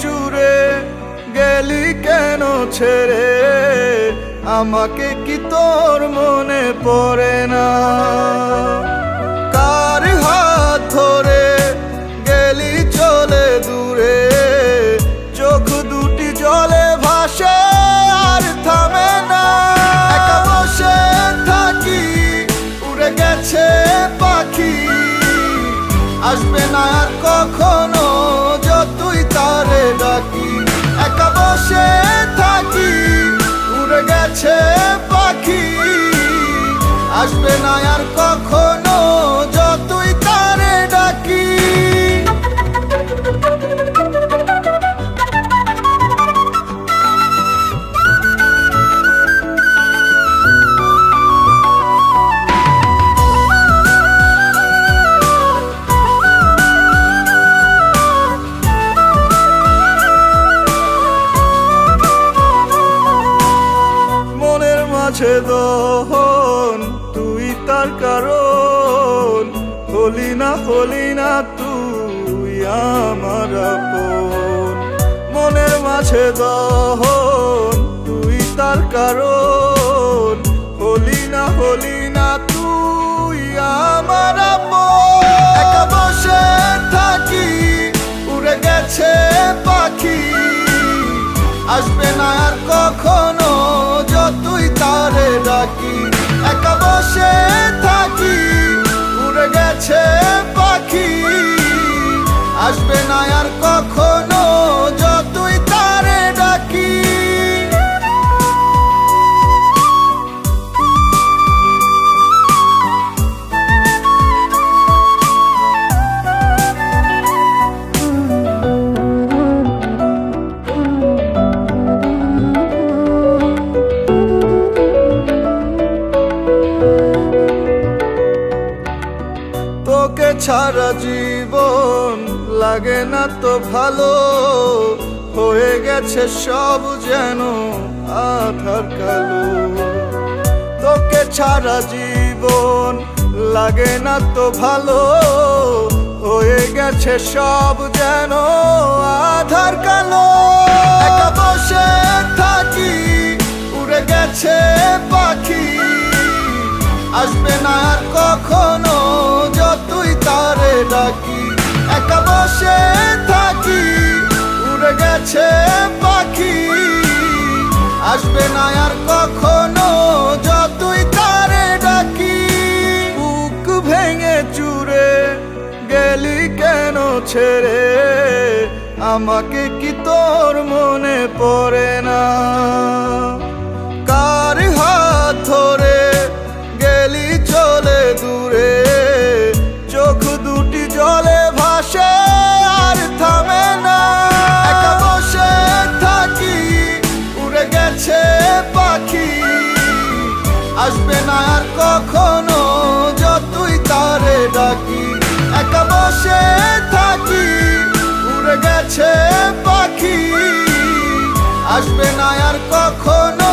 চুরে গেলি কেন ছেড়ে, আমাকে কি তোর মনে পড়ে না? কার হাত ধরে গেলি চলে দূরে, চোখ দুটি জলে ভাসে আর থামে না। একা বসে থাকি, উড়ে গেছে পাখি, আসবে না আর কখনো যতই তারে ডাকি। একা বসে থাকি, উড়ে গেছে পাখি, আসবে না আর কখনো যতই তারে ডাকি। মাঝে দহন তুই তার কারণ, হলি না তুই আমার আপন। মনের মাঝে দহন তুই তার কারণ, হলি না তুই আমার আপন। একা বসে থাকি, উড়ে গেছে পাখি, আসবে না আর কখনো যতই তারে ডাকি। একা বসে থাকি, উড়ে গেছে পাখি, আসবে না আর কখনো যতই তারে ডাকি। তোকে ছাড়া জীবন লাগে না তো ভালো, হয়ে গেছে সব যেন আধার কালো। তোকে ছাড়া জীবন লাগে না তো ভালো, হয়ে গেছে সব যেন আধার কালো। একা বসে থাকি, উড়ে গেছে পাখি, আসবে না আর কখনো যতই তারে ডাকি। একা বসে থাকি, উড়ে গেছে পাখি, আসবে না আর কখনো যতই তারে ডাকি। বুক ভেঙে চুরে গেলি কেন ছেড়ে, আমাকে কি তোর মনে পড়ে না? কার হাত ধরে গেলি চলে দূরে, চোখ দুটি জলে ভাসে আর থামে না। একা বসে থাকি, উড়ে গেছে পাখি, আসবে না আর কখনো যতই তারে ডাকি। একা বসে থাকি, উড়ে গেছে পাখি, আসবে না আর কখনো